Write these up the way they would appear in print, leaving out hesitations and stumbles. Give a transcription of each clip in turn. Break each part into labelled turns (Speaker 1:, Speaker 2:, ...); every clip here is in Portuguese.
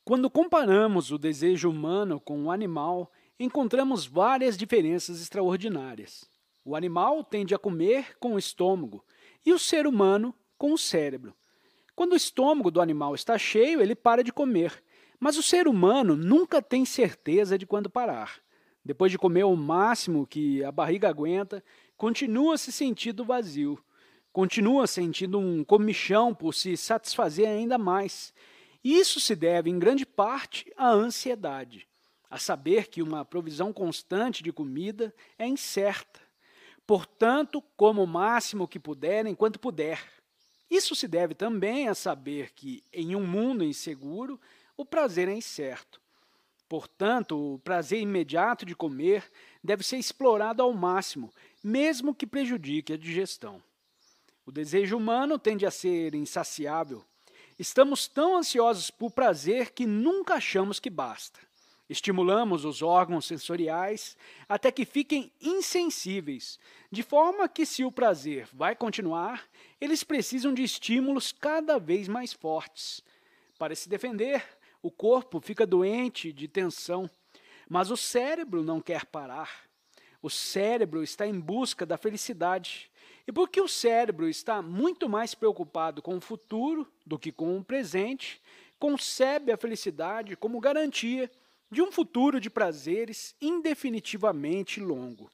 Speaker 1: Quando comparamos o desejo humano com o animal, encontramos várias diferenças extraordinárias. O animal tende a comer com o estômago e o ser humano com o cérebro. Quando o estômago do animal está cheio, ele para de comer, mas o ser humano nunca tem certeza de quando parar. Depois de comer o máximo que a barriga aguenta, continua se sentindo vazio, continua sentindo um comichão por se satisfazer ainda mais. E isso se deve, em grande parte, à ansiedade, a saber que uma provisão constante de comida é incerta. Portanto, coma o máximo que puder enquanto puder. Isso se deve também a saber que, em um mundo inseguro, o prazer é incerto. Portanto, o prazer imediato de comer deve ser explorado ao máximo, mesmo que prejudique a digestão. O desejo humano tende a ser insaciável. Estamos tão ansiosos por prazer que nunca achamos que basta. Estimulamos os órgãos sensoriais até que fiquem insensíveis, de forma que, se o prazer vai continuar, eles precisam de estímulos cada vez mais fortes. Para se defender, o corpo fica doente de tensão, mas o cérebro não quer parar. O cérebro está em busca da felicidade. E porque o cérebro está muito mais preocupado com o futuro do que com o presente, concebe a felicidade como garantia de um futuro de prazeres indefinitivamente longo.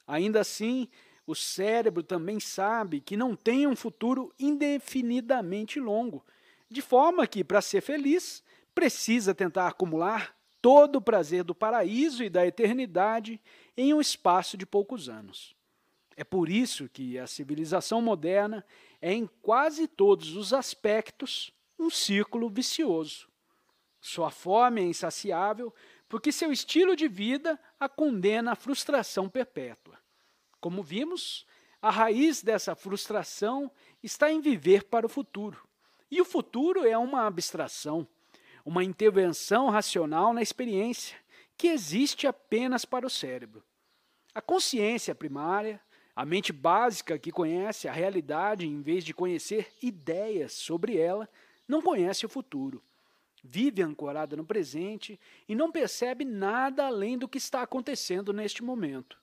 Speaker 1: Ainda assim, o cérebro também sabe que não tem um futuro indefinidamente longo, de forma que, para ser feliz, precisa tentar acumular todo o prazer do paraíso e da eternidade em um espaço de poucos anos. É por isso que a civilização moderna é, em quase todos os aspectos, um círculo vicioso. Sua fome é insaciável porque seu estilo de vida a condena à frustração perpétua. Como vimos, a raiz dessa frustração está em viver para o futuro. E o futuro é uma abstração, uma intervenção racional na experiência, que existe apenas para o cérebro. A consciência primária, a mente básica que conhece a realidade em vez de conhecer ideias sobre ela, não conhece o futuro. Vive ancorada no presente e não percebe nada além do que está acontecendo neste momento.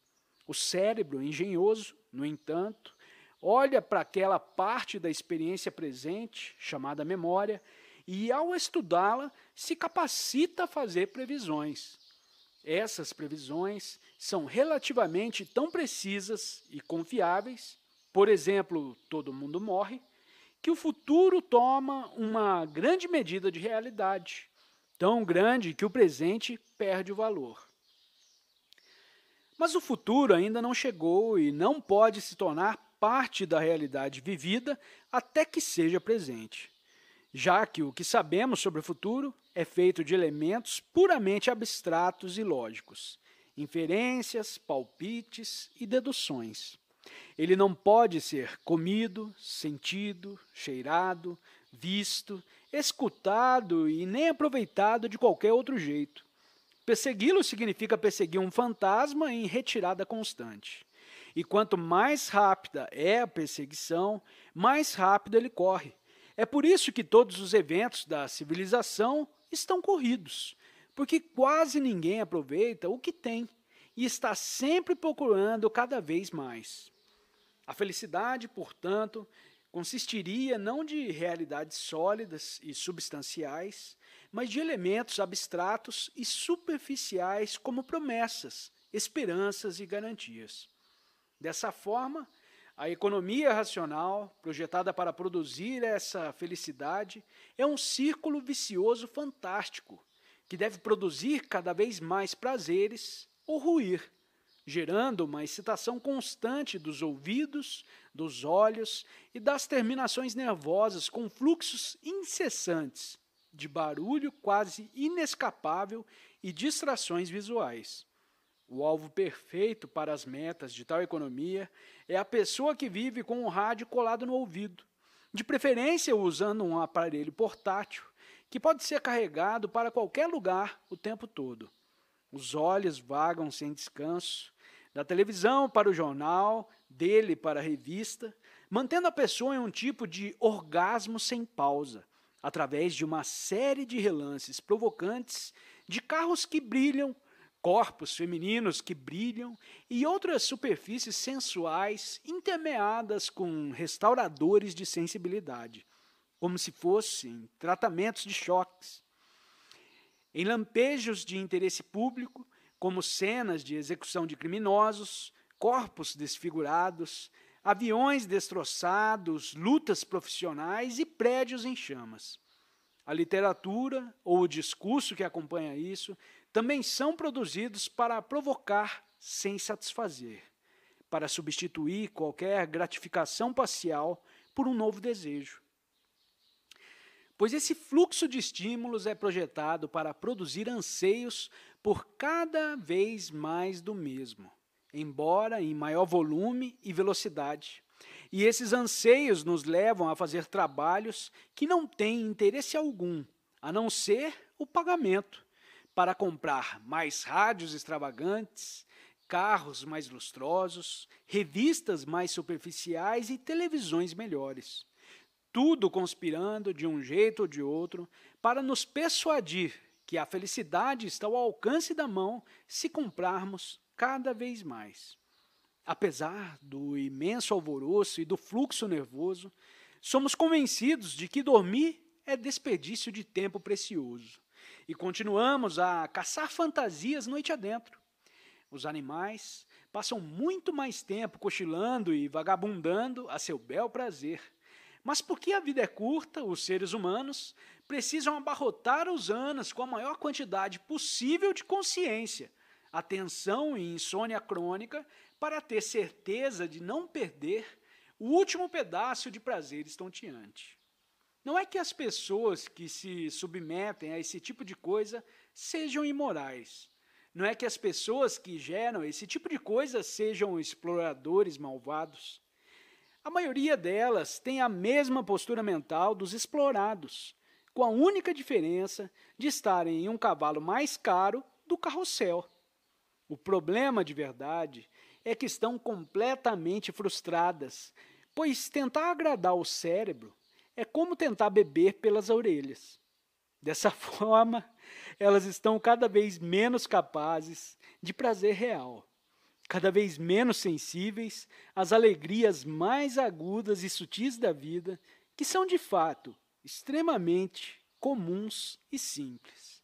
Speaker 1: O cérebro engenhoso, no entanto, olha para aquela parte da experiência presente, chamada memória, e, ao estudá-la, se capacita a fazer previsões. Essas previsões são relativamente tão precisas e confiáveis, por exemplo, todo mundo morre, que o futuro toma uma grande medida de realidade, tão grande que o presente perde o valor. Mas o futuro ainda não chegou e não pode se tornar parte da realidade vivida até que seja presente, já que o que sabemos sobre o futuro é feito de elementos puramente abstratos e lógicos, inferências, palpites e deduções. Ele não pode ser comido, sentido, cheirado, visto, escutado e nem aproveitado de qualquer outro jeito. Persegui-lo significa perseguir um fantasma em retirada constante. E quanto mais rápida é a perseguição, mais rápido ele corre. É por isso que todos os eventos da civilização estão corridos, porque quase ninguém aproveita o que tem e está sempre procurando cada vez mais. A felicidade, portanto, consistiria não de realidades sólidas e substanciais, mas de elementos abstratos e superficiais como promessas, esperanças e garantias. Dessa forma, a economia racional, projetada para produzir essa felicidade, é um círculo vicioso fantástico, que deve produzir cada vez mais prazeres ou ruir, gerando uma excitação constante dos ouvidos, dos olhos e das terminações nervosas com fluxos incessantes de barulho quase inescapável e distrações visuais. O alvo perfeito para as metas de tal economia é a pessoa que vive com o rádio colado no ouvido, de preferência usando um aparelho portátil que pode ser carregado para qualquer lugar o tempo todo. Os olhos vagam sem descanso, da televisão para o jornal, dele para a revista, mantendo a pessoa em um tipo de orgasmo sem pausa, através de uma série de relances provocantes de carros que brilham, corpos femininos que brilham e outras superfícies sensuais intermeadas com restauradores de sensibilidade, como se fossem tratamentos de choques. Em lampejos de interesse público, como cenas de execução de criminosos, corpos desfigurados, aviões destroçados, lutas profissionais e prédios em chamas. A literatura ou o discurso que acompanha isso também são produzidos para provocar sem satisfazer, para substituir qualquer gratificação parcial por um novo desejo. Pois esse fluxo de estímulos é projetado para produzir anseios por cada vez mais do mesmo, embora em maior volume e velocidade. E esses anseios nos levam a fazer trabalhos que não têm interesse algum, a não ser o pagamento, para comprar mais rádios extravagantes, carros mais lustrosos, revistas mais superficiais e televisões melhores. Tudo conspirando de um jeito ou de outro para nos persuadir que a felicidade está ao alcance da mão se comprarmos cada vez mais. Apesar do imenso alvoroço e do fluxo nervoso, somos convencidos de que dormir é desperdício de tempo precioso e continuamos a caçar fantasias noite adentro. Os animais passam muito mais tempo cochilando e vagabundando a seu bel prazer. Mas porque a vida é curta, os seres humanos precisam abarrotar os anos com a maior quantidade possível de consciência, atenção e insônia crônica para ter certeza de não perder o último pedaço de prazer estonteante. Não é que as pessoas que se submetem a esse tipo de coisa sejam imorais. Não é que as pessoas que geram esse tipo de coisa sejam exploradores malvados. A maioria delas tem a mesma postura mental dos explorados, com a única diferença de estarem em um cavalo mais caro do carrossel. O problema de verdade é que estão completamente frustradas, pois tentar agradar o cérebro é como tentar beber pelas orelhas. Dessa forma, elas estão cada vez menos capazes de prazer real, cada vez menos sensíveis às alegrias mais agudas e sutis da vida, que são de fato extremamente comuns e simples.